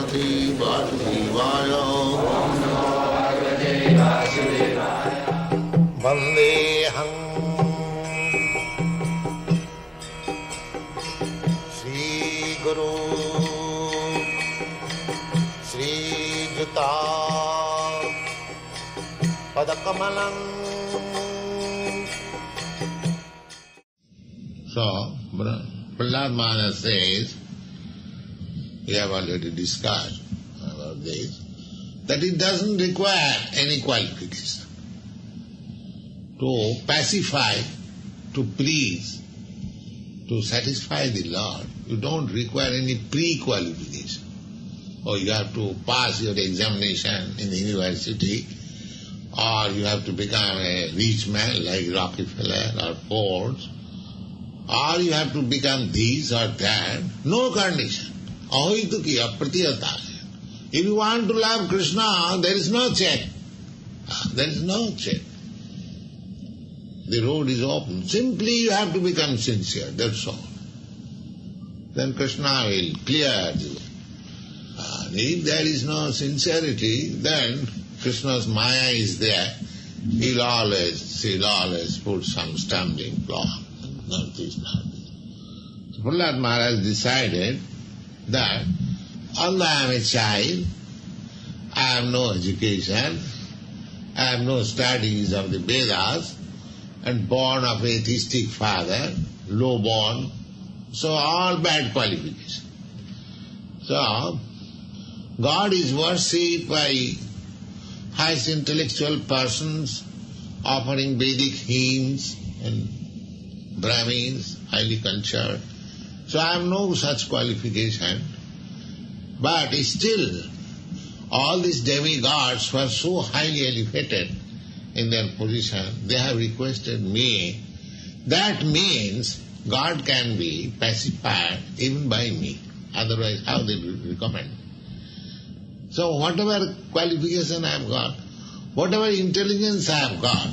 Bhagavate Vasudevaya. Vandeham Shri Guru Shri Juta Padakamalam. So, Prahlad Maharaj says, we have already discussed about this, that it doesn't require any qualification. To pacify, to please, to satisfy the Lord, you don't require any pre-qualification. Or you have to pass your examination in the university, or you have to become a rich man like Rockefeller or Ford, or you have to become this or that. No condition. Ahoituki apratiyata. If you want to love Krishna, there is no check. There is no check. The road is open. Simply you have to become sincere, that's all. Then Krishna will clear the way. And if there is no sincerity, then Krishna's Maya is there. She'll always put some stumbling block. Not this, not this. So Prahlad Maharaj decided that although I am a child, I have no education, I have no studies of the Vedas, and born of atheistic father, low born, so all bad qualification. So, God is worshipped by highest intellectual persons, offering Vedic hymns and Brahmins, highly cultured. So I have no such qualification. But still, all these demigods were so highly elevated in their position, they have requested me. That means God can be pacified even by me. Otherwise, how they will recommend? So whatever qualification I have got, whatever intelligence I have got,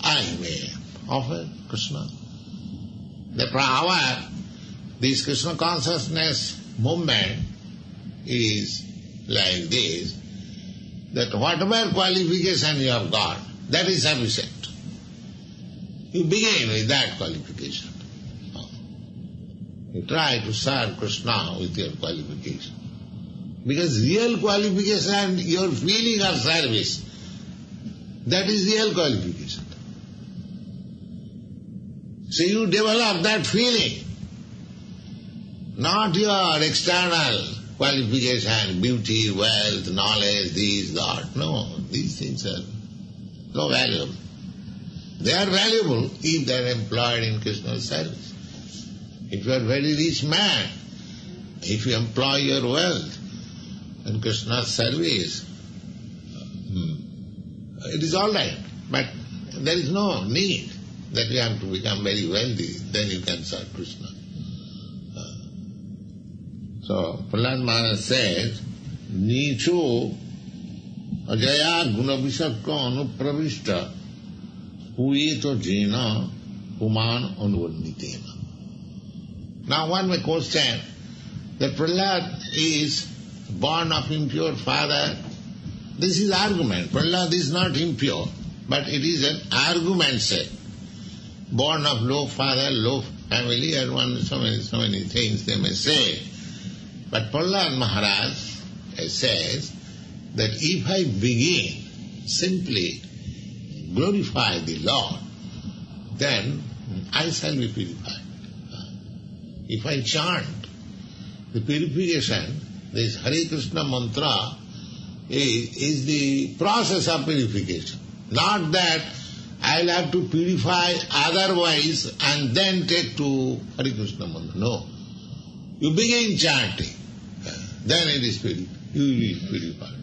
I may offer Krishna. However, this Krishna consciousness movement is like this, that whatever qualification you have got, that is sufficient. You begin with that qualification. You try to serve Krishna with your qualification. Because real qualification, your feeling of service, that is real qualification. So you develop that feeling, not your external qualification, beauty, wealth, knowledge, this, that. No, these things are no valuable. They are valuable if they are employed in Krishna's service. If you are a very rich man, if you employ your wealth in Krishna's service, it is all right. But there is no need that you have to become very wealthy, then you can serve Krishna. So Prahlad Maharaj says, Nicho ajaya gunabhisakka anupravishta huyeto jena puman anuvannitena. Now one may question that Prahlad is born of impure father. This is argument. Prahlad is not impure, but it is an argument set. Born of low father, low family, and so many things they may say. But Prahlad Maharaj says that if I begin simply glorify the Lord, then I shall be purified. If I chant, the purification, this Hare Krishna mantra is the process of purification. Not that I'll have to purify otherwise and then take to Hare Krishna mantra. No. You begin chanting, then it is purified. You will be purified.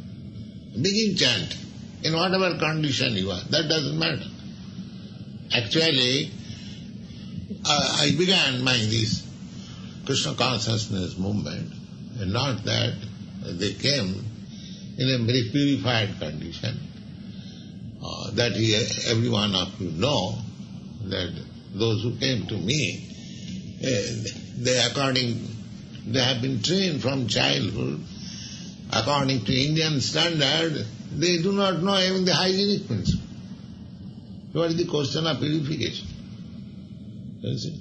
Begin chanting. In whatever condition you are, that doesn't matter. Actually, I began this Krishna consciousness movement, and not that they came in a very purified condition. That every one of you know that those who came to me, they have been trained from childhood according to Indian standard, they do not know even the hygienic principle. What is the question of purification? You see?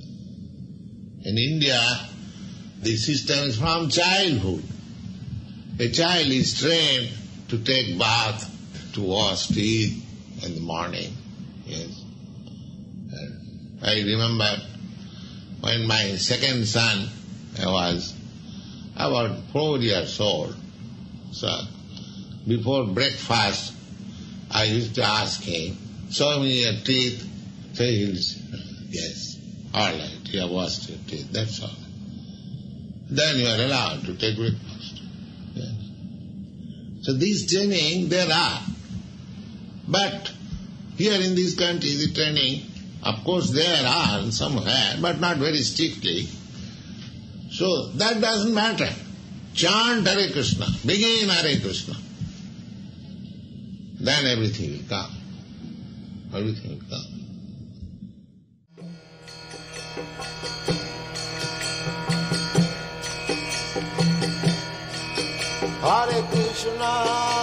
In India, the system is from childhood. A child is trained to take bath, to wash teeth in the morning. Yes. And I remember when my second son was about 4 years old. So before breakfast, I used to ask him, "Show me your teeth." So he'll say, "Yes, all right, you have washed your teeth, that's all." Then you are allowed to take breakfast. Yes. So this training there are. But here in this country, the training, of course there are somewhere, but not very strictly. So that doesn't matter. Chant Hare Krishna, begin Hare Krishna. Then everything will come. Everything will come. Hare Krishna.